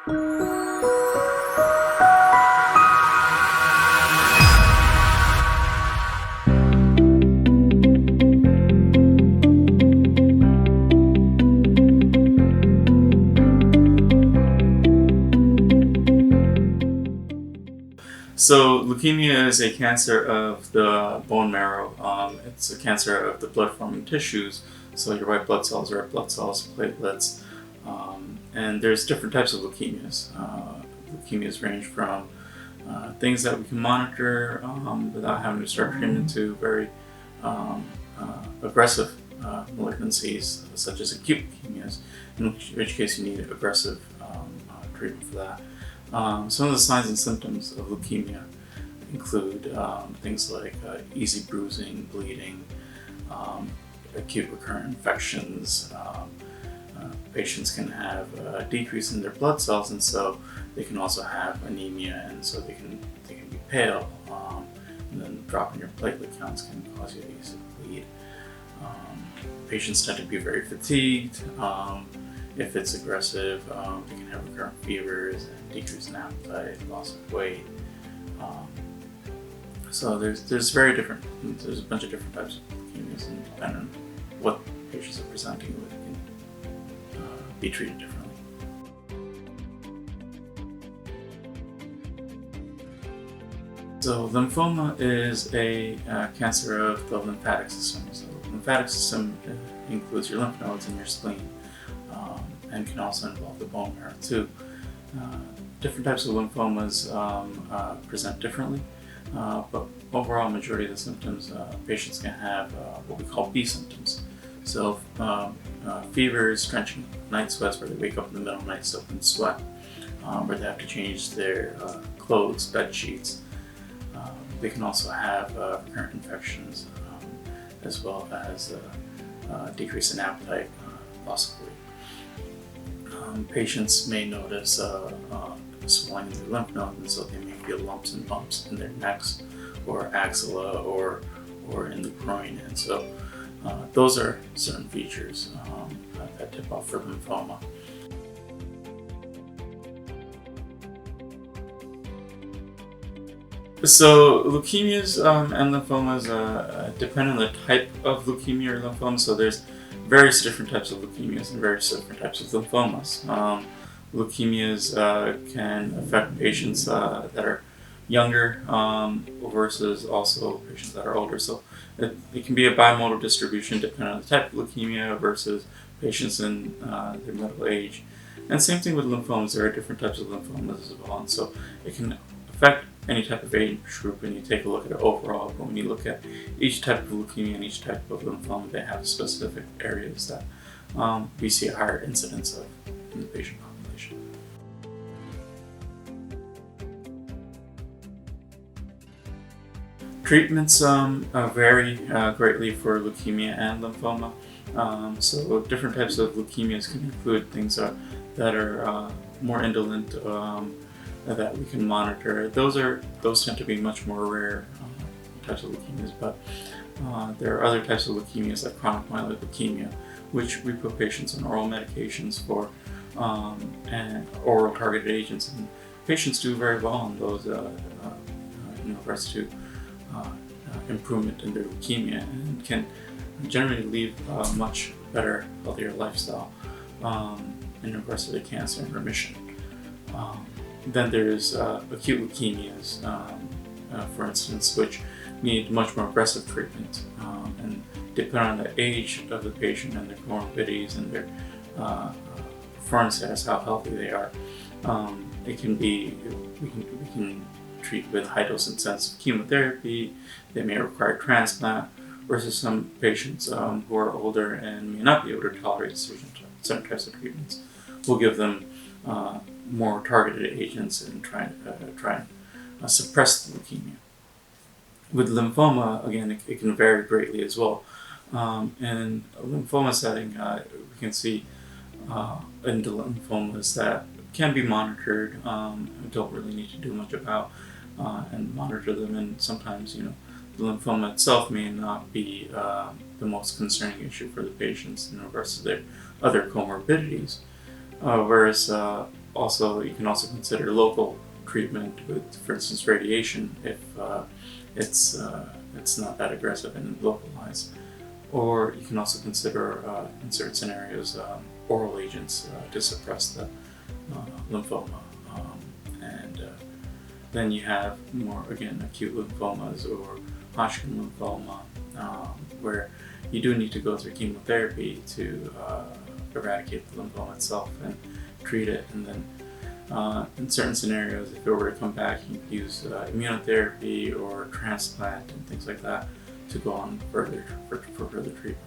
So leukemia is a cancer of the bone marrow. It's a cancer of the blood-forming tissues. So your white blood cells, red blood cells, platelets, and there's different types of leukemias. Leukemias range from things that we can monitor without having to start treatment to very aggressive malignancies, such as acute leukemias, in which case you need aggressive treatment for that. Some of the signs and symptoms of leukemia include things like easy bruising, bleeding, acute recurrent infections. Patients can have a decrease in their blood cells, and so they can also have anemia, and so they can be pale. And then drop in your platelet counts can cause you to easily bleed. Patients tend to be very fatigued. If it's aggressive, they can have recurrent fevers and decrease in appetite, loss of weight. So there's a bunch of different types of leukemias, and depending on what patients are presenting with, can be treated differently. So lymphoma is a cancer of the lymphatic system. So the lymphatic system includes your lymph nodes and your spleen. And can also involve the bone marrow too. Different types of lymphomas present differently, but overall majority of the symptoms, patients can have what we call B symptoms. So fevers, drenching night sweats, where they wake up in the middle of the night soaked in sweat, where they have to change their clothes, bed sheets. They can also have recurrent infections, as well as decrease in appetite, loss of weight. Patients may notice swelling in their lymph nodes, and so they may feel lumps and bumps in their necks or axilla or in the groin. And so those are certain features that tip off for lymphoma. So leukemias and lymphomas depend on the type of leukemia or lymphoma. So there's various different types of leukemias and various different types of lymphomas. Leukemias can affect patients that are younger versus also patients that are older. So it can be a bimodal distribution depending on the type of leukemia versus patients in their middle age. And same thing with lymphomas. There are different types of lymphomas as well. And so it can affect any type of age group when you take a look at it overall. But when you look at each type of leukemia and each type of lymphoma, they have specific areas that we see a higher incidence of in the patient population. Treatments vary greatly for leukemia and lymphoma. So different types of leukemias can include things that are more indolent, that we can monitor. Those tend to be much more rare types of leukemias, but there are other types of leukemias like chronic myeloid leukemia, which we put patients on oral medications for and oral targeted agents, and patients do very well on those in regards to improvement in their leukemia, and can generally lead a much better, healthier lifestyle in regards to the cancer and remission. Then there's acute leukemias, for instance, which need much more aggressive treatment, and depending on the age of the patient and their comorbidities and their performance status, how healthy they are, we can treat with high dose intensive chemotherapy. They may require transplant, versus some patients who are older and may not be able to tolerate certain types of treatments. We'll give them more targeted agents and try and suppress the leukemia. With lymphoma, again, it can vary greatly as well. In a lymphoma setting, we can see indolent lymphomas that can be monitored. We don't really need to do much about and monitor them, and sometimes, the lymphoma itself may not be the most concerning issue for the patients in regards to their other comorbidities. Whereas Also, you can also consider local treatment with, for instance, radiation if it's not that aggressive and localized. Or you can also consider, in certain scenarios, oral agents to suppress the lymphoma. And then you have more, again, acute lymphomas or Hodgkin lymphoma, where you do need to go through chemotherapy to eradicate the lymphoma itself and treat it. And then in certain scenarios, if it were to come back, you can use immunotherapy or transplant and things like that to go on further for further treatment.